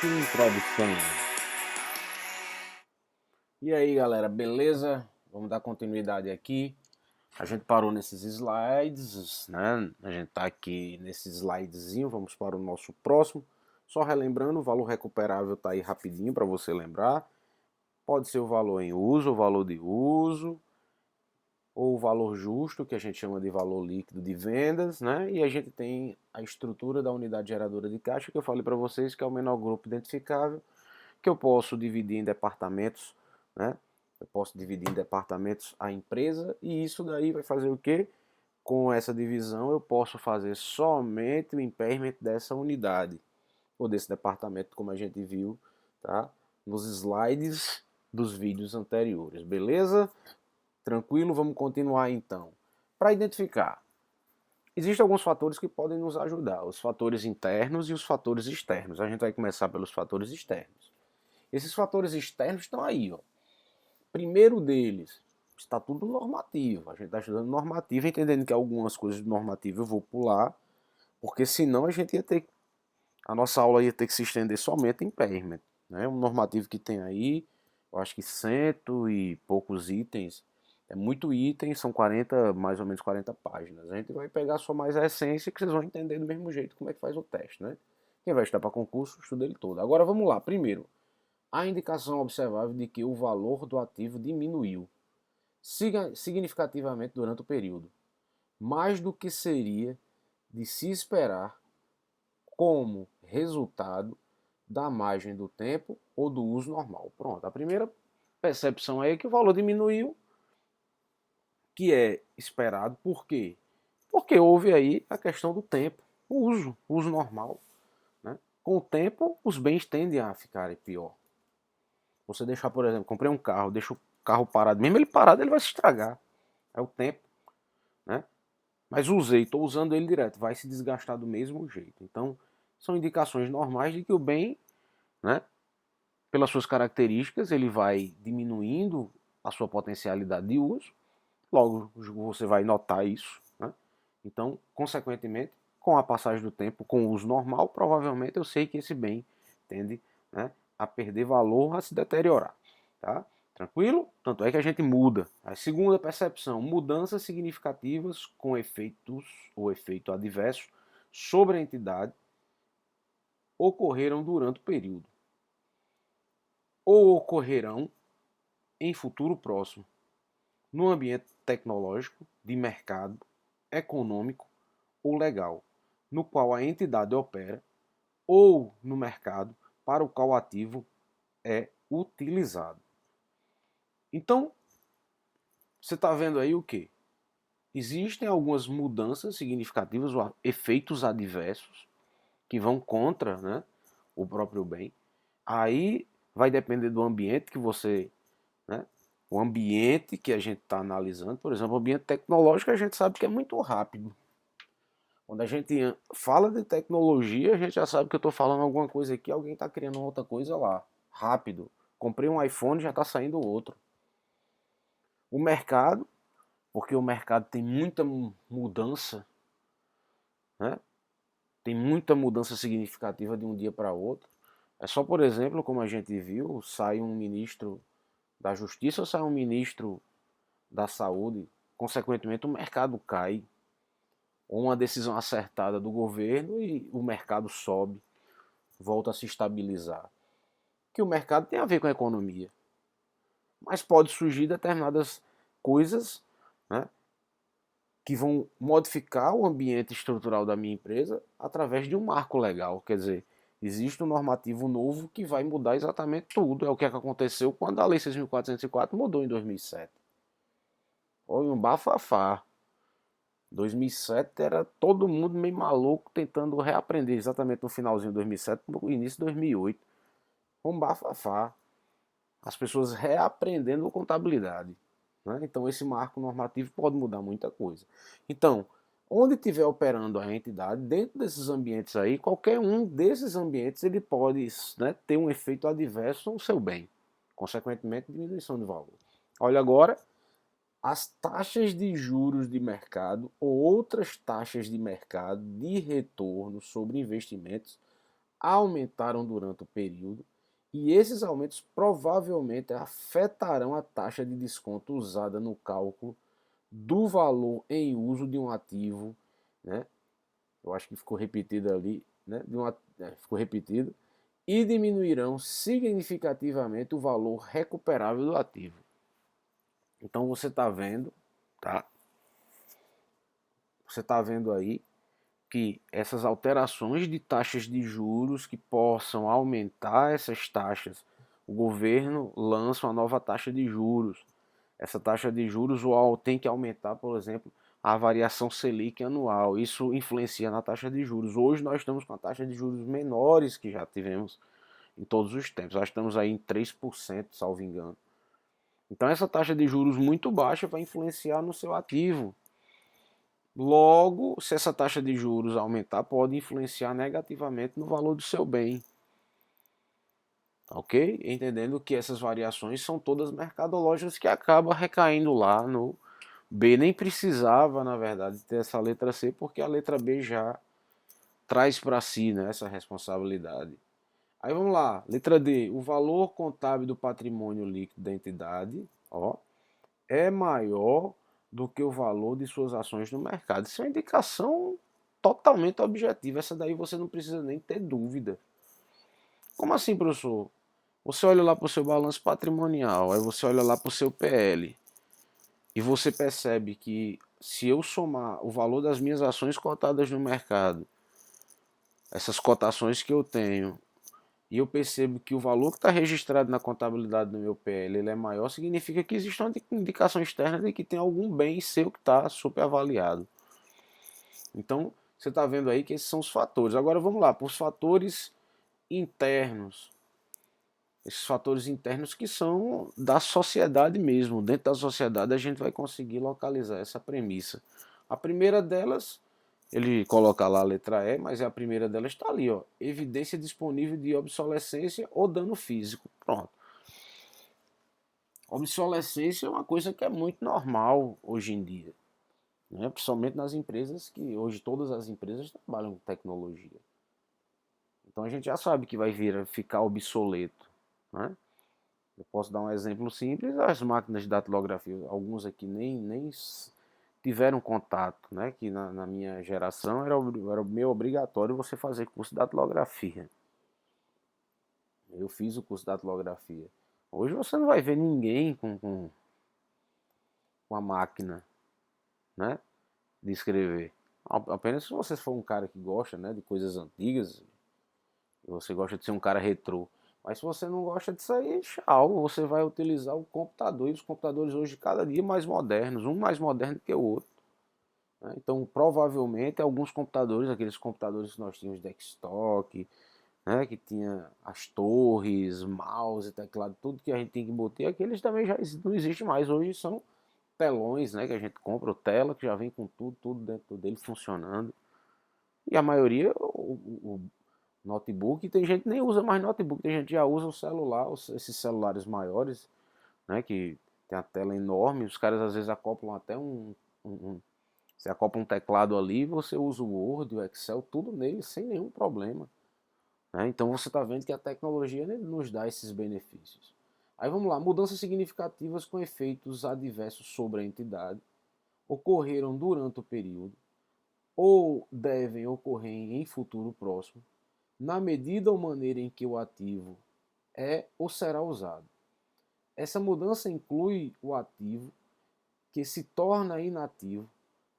Introdução. E aí, galera, beleza? Vamos dar continuidade aqui. A gente parou nesses slides, né? A gente tá aqui nesse slidezinho, vamos para o nosso próximo. Só relembrando, o valor recuperável tá aí rapidinho para você lembrar. Pode ser o valor em uso, o valor de uso, ou o valor justo, que a gente chama de valor líquido de vendas, né? E a gente tem a estrutura da unidade geradora de caixa, que eu falei para vocês que é o menor grupo identificável, que eu posso dividir em departamentos, né? Eu posso dividir em departamentos a empresa, e isso daí vai fazer o quê? Com essa divisão eu posso fazer somente o impairment dessa unidade, ou desse departamento, como a gente viu, tá? Nos slides dos vídeos anteriores, beleza? Tranquilo? Vamos continuar então. Para identificar, existem alguns fatores que podem nos ajudar, os fatores internos e os fatores externos. A gente vai começar pelos fatores externos. Esses fatores externos estão aí, ó. Primeiro deles, está tudo normativo. A gente está estudando normativo, entendendo que algumas coisas do normativo eu vou pular, porque senão a gente ia ter, a nossa aula ia ter que se estender somente em impairment, né? Um normativo que tem aí, eu acho que cento e poucos itens, é muito item, são 40, mais ou menos 40 páginas. A gente vai pegar só mais a essência, que vocês vão entender do mesmo jeito como é que faz o teste, né? Quem vai estudar para concurso, estuda ele todo. Agora vamos lá, primeiro, há indicação observável de que o valor do ativo diminuiu significativamente durante o período, mais do que seria de se esperar como resultado da margem do tempo ou do uso normal. Pronto, a primeira percepção é que o valor diminuiu, que é esperado. Por quê? Porque houve aí a questão do tempo, o uso normal, né? Com o tempo, os bens tendem a ficarem pior. Você deixar, por exemplo, comprei um carro, deixa o carro parado, mesmo ele parado, ele vai se estragar. É o tempo, né? Mas usei, estou usando ele direto, vai se desgastar do mesmo jeito. Então, são indicações normais de que o bem, né, pelas suas características, ele vai diminuindo a sua potencialidade de uso. Logo, você vai notar isso, né? Então, consequentemente, com a passagem do tempo, com o uso normal, provavelmente eu sei que esse bem tende, né, a perder valor, a se deteriorar, tá? Tranquilo? Tanto é que a gente muda. A segunda percepção, mudanças significativas com efeitos ou efeito adverso sobre a entidade ocorreram durante o período ou ocorrerão em futuro próximo, no ambiente tecnológico, de mercado, econômico ou legal, no qual a entidade opera, ou no mercado para o qual o ativo é utilizado. Então, você está vendo aí o que? Existem algumas mudanças significativas, ou efeitos adversos, que vão contra, né, o próprio bem. Aí vai depender do ambiente que você, né, o ambiente que a gente está analisando. Por exemplo, o ambiente tecnológico a gente sabe que é muito rápido. Quando a gente fala de tecnologia, a gente já sabe que eu estou falando alguma coisa aqui, alguém está criando outra coisa lá. Rápido. Comprei um iPhone, já está saindo outro. O mercado, porque o mercado tem muita mudança, né? Tem muita mudança significativa de um dia para outro. É só, por exemplo, como a gente viu, sai um ministro da Justiça ou sai um ministro da Saúde, consequentemente o mercado cai. Ou uma decisão acertada do governo e o mercado sobe, volta a se estabilizar. Que o mercado tem a ver com a economia. Mas pode surgir determinadas coisas, né, que vão modificar o ambiente estrutural da minha empresa através de um marco legal. Quer dizer, existe um normativo novo que vai mudar exatamente tudo. É o que aconteceu quando a Lei 6.404 mudou em 2007. Foi um bafafá. 2007 era todo mundo meio maluco tentando reaprender exatamente no finalzinho de 2007, no início de 2008. Um bafafá. As pessoas reaprendendo contabilidade, né? Então esse marco normativo pode mudar muita coisa. Então, onde estiver operando a entidade, dentro desses ambientes aí, qualquer um desses ambientes ele pode, né, ter um efeito adverso no seu bem. Consequentemente, diminuição de valor. Olha agora, as taxas de juros de mercado ou outras taxas de mercado de retorno sobre investimentos aumentaram durante o período e esses aumentos provavelmente afetarão a taxa de desconto usada no cálculo do valor em uso de um ativo, né? Eu acho que ficou repetido ali, né? Ficou repetido, e diminuirão significativamente o valor recuperável do ativo. Então você está vendo, tá? Você está vendo aí que essas alterações de taxas de juros que possam aumentar essas taxas, o governo lança uma nova taxa de juros. Essa taxa de juros tem que aumentar, por exemplo, a variação Selic anual. Isso influencia na taxa de juros. Hoje nós estamos com a taxa de juros menores que já tivemos em todos os tempos. Nós estamos aí em 3%, salvo engano. Então essa taxa de juros muito baixa vai influenciar no seu ativo. Logo, se essa taxa de juros aumentar, pode influenciar negativamente no valor do seu bem. Ok? Entendendo que essas variações são todas mercadológicas que acabam recaindo lá no B. Nem precisava, na verdade, ter essa letra C, porque a letra B já traz para si, né, essa responsabilidade. Aí vamos lá, letra D. O valor contábil do patrimônio líquido da entidade, ó, é maior do que o valor de suas ações no mercado. Isso é uma indicação totalmente objetiva. Essa daí você não precisa nem ter dúvida. Como assim, professor? Você olha lá para o seu balanço patrimonial, aí você olha lá para o seu PL e você percebe que se eu somar o valor das minhas ações cotadas no mercado, essas cotações que eu tenho, e eu percebo que o valor que está registrado na contabilidade do meu PL ele é maior, significa que existe uma indicação externa de que tem algum bem seu que está superavaliado. Então, você está vendo aí que esses são os fatores. Agora vamos lá, para os fatores internos. Esses fatores internos que são da sociedade mesmo. Dentro da sociedade a gente vai conseguir localizar essa premissa. A primeira delas, ele coloca lá a letra E, mas a primeira delas está ali, ó. Evidência disponível de obsolescência ou dano físico. Pronto. Obsolescência é uma coisa que é muito normal hoje em dia, né? Principalmente nas empresas que hoje todas as empresas trabalham com tecnologia. Então a gente já sabe que vai vir a ficar obsoleto, né? Eu posso dar um exemplo simples, as máquinas de datilografia, alguns aqui nem tiveram contato, né? Que na minha geração era meio obrigatório você fazer curso de datilografia. Eu fiz o curso de datilografia. Hoje você não vai ver ninguém com a máquina, né? De escrever. Apenas se você for um cara que gosta, né? De coisas antigas, e você gosta de ser um cara retrô. Mas se você não gosta disso aí, tchau, você vai utilizar o computador. E os computadores hoje cada dia mais modernos, um mais moderno que o outro, né? Então, provavelmente, alguns computadores, aqueles computadores que nós tínhamos desktop, né, que tinha as torres, mouse, teclado, tudo que a gente tem que botar, aqueles também já não existe mais. Hoje são telões, né, que a gente compra, o tela que já vem com tudo dentro dele funcionando. E a maioria, o notebook, tem gente que nem usa mais notebook, tem gente que já usa o celular, esses celulares maiores, né, que tem a tela enorme, os caras às vezes acoplam até você acopla um teclado ali, você usa o Word, o Excel, tudo nele sem nenhum problema, né? Então você está vendo que a tecnologia, né, nos dá esses benefícios. Aí vamos lá, mudanças significativas com efeitos adversos sobre a entidade ocorreram durante o período ou devem ocorrer em futuro próximo, na medida ou maneira em que o ativo é ou será usado. Essa mudança inclui o ativo que se torna inativo,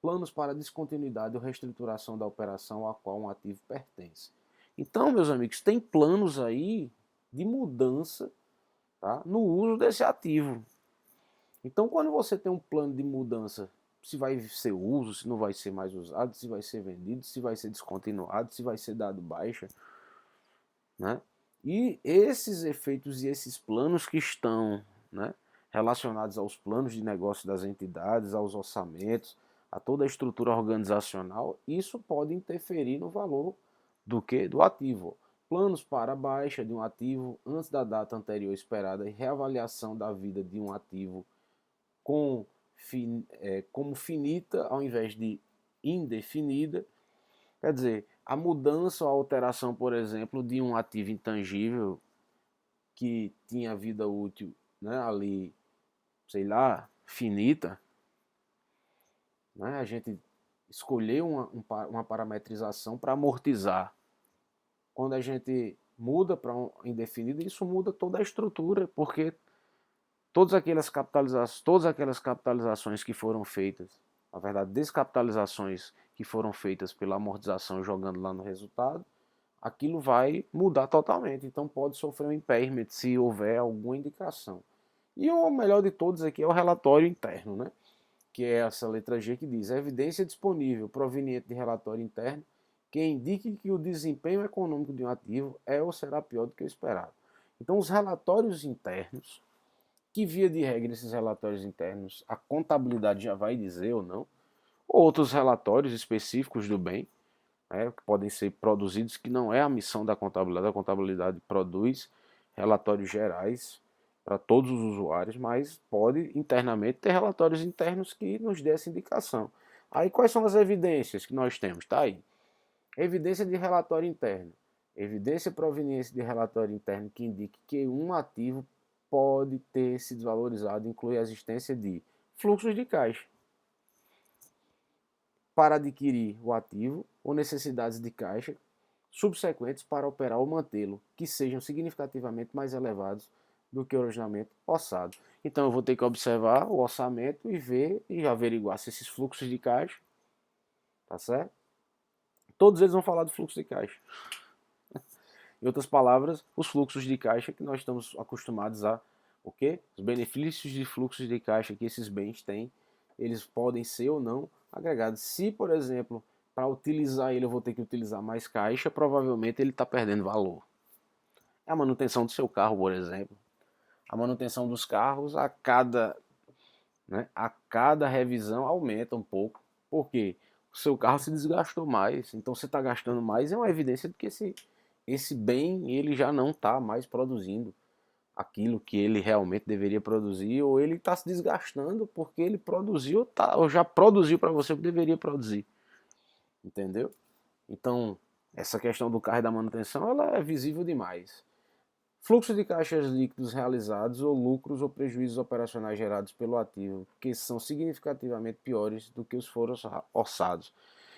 planos para descontinuidade ou reestruturação da operação a qual um ativo pertence. Então, meus amigos, tem planos aí de mudança, tá, no uso desse ativo. Então, quando você tem um plano de mudança, se vai ser uso, se não vai ser mais usado, se vai ser vendido, se vai ser descontinuado, se vai ser dado baixa, né? E esses efeitos e esses planos que estão, né, relacionados aos planos de negócio das entidades, aos orçamentos, a toda a estrutura organizacional, isso pode interferir no valor do que? Do ativo. Planos para baixa de um ativo antes da data anterior esperada e reavaliação da vida de um ativo com, como finita ao invés de indefinida. Quer dizer, A mudança ou a alteração, por exemplo, de um ativo intangível que tinha vida útil, né, ali, sei lá, finita, né, a gente escolheu uma parametrização para amortizar. Quando a gente muda para um indefinido, isso muda toda a estrutura, porque todas aquelas capitalizações que foram feitas, na verdade, descapitalizações que foram feitas pela amortização jogando lá no resultado, aquilo vai mudar totalmente. Então pode sofrer um impairment se houver alguma indicação. E o melhor de todos aqui é o relatório interno, né? Que é essa letra G que diz: a evidência disponível proveniente de relatório interno que indique que o desempenho econômico de um ativo é ou será pior do que o esperado. Então, os relatórios internos, que via de regra esses relatórios internos a contabilidade já vai dizer ou não, ou outros relatórios específicos do bem, né, que podem ser produzidos, que não é a missão da contabilidade produz relatórios gerais para todos os usuários, mas pode internamente ter relatórios internos que nos dê essa indicação. Aí quais são as evidências que nós temos? Tá aí. Evidência de relatório interno. Evidência proveniente de relatório interno que indique que um ativo pode ter se desvalorizado, inclui a existência de fluxos de caixa para adquirir o ativo ou necessidades de caixa subsequentes para operar ou mantê-lo, que sejam significativamente mais elevados do que o originalmente orçado. Então eu vou ter que observar o orçamento e ver e averiguar se esses fluxos de caixa, tá certo? Todos eles vão falar do fluxo de caixa. Em outras palavras, os fluxos de caixa que nós estamos acostumados a, o quê? Os benefícios de fluxos de caixa que esses bens têm, eles podem ser ou não agregados. Se, por exemplo, para utilizar ele eu vou ter que utilizar mais caixa, provavelmente ele está perdendo valor. A manutenção do seu carro, por exemplo. A manutenção dos carros a cada revisão aumenta um pouco. Por quê? O seu carro se desgastou mais, então você está gastando mais, é uma evidência de que esse bem ele já não está mais produzindo aquilo que ele realmente deveria produzir, ou ele está se desgastando porque ele produziu ou já produziu para você o que deveria produzir. Entendeu? Então, essa questão do carro e da manutenção ela é visível demais. Fluxo de caixas líquidos realizados ou lucros ou prejuízos operacionais gerados pelo ativo, que são significativamente piores do que os foram orçados.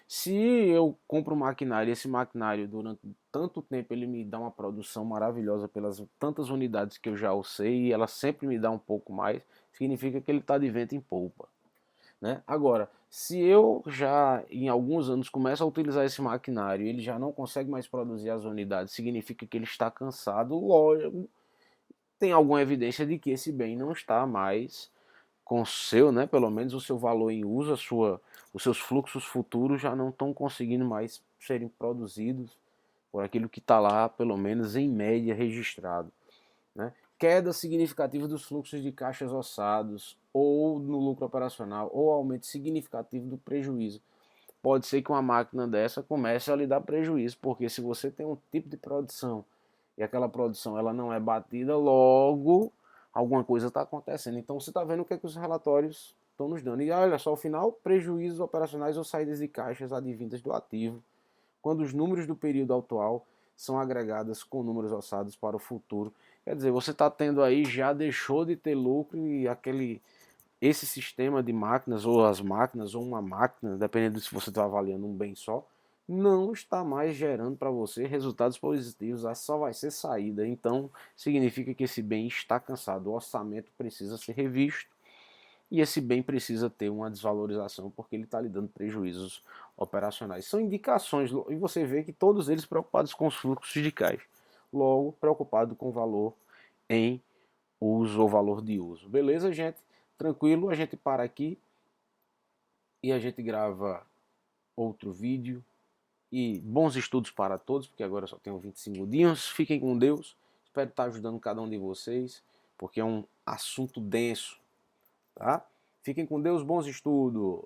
Se eu compro um maquinário e esse maquinário durante tanto tempo ele me dá uma produção maravilhosa pelas tantas unidades que eu já usei e ela sempre me dá um pouco mais, significa que ele está de vento em polpa. Né? Agora, se eu já em alguns anos começo a utilizar esse maquinário e ele já não consegue mais produzir as unidades, significa que ele está cansado, logo tem alguma evidência de que esse bem não está mais com o seu, né, pelo menos o seu valor em uso, os seus fluxos futuros já não estão conseguindo mais serem produzidos por aquilo que está lá, pelo menos em média, registrado. Né? Queda significativa dos fluxos de caixas ossados, ou no lucro operacional, ou aumento significativo do prejuízo. Pode ser que uma máquina dessa comece a lhe dar prejuízo, porque se você tem um tipo de produção e aquela produção ela não é batida, logo alguma coisa está acontecendo. Então você está vendo o que, é que os relatórios estão nos dando. E olha só, ao final, prejuízos operacionais ou saídas de caixas advindas do ativo, quando os números do período atual são agregadas com números ossados para o futuro. Quer dizer, você está tendo aí, já deixou de ter lucro e esse sistema de máquinas, ou as máquinas, ou uma máquina, dependendo de se você está avaliando um bem só, não está mais gerando para você resultados positivos, só vai ser saída. Então, significa que esse bem está cansado, o orçamento precisa ser revisto e esse bem precisa ter uma desvalorização porque ele está lhe dando prejuízos operacionais. São indicações, e você vê que todos eles preocupados com os fluxos de caixa, logo preocupado com o valor em uso ou valor de uso. Beleza, gente? Tranquilo, a gente para aqui e a gente grava outro vídeo. E bons estudos para todos, porque agora só tenho 25 segundinhos. Fiquem com Deus. Espero estar ajudando cada um de vocês, porque é um assunto denso, tá? Fiquem com Deus, bons estudos.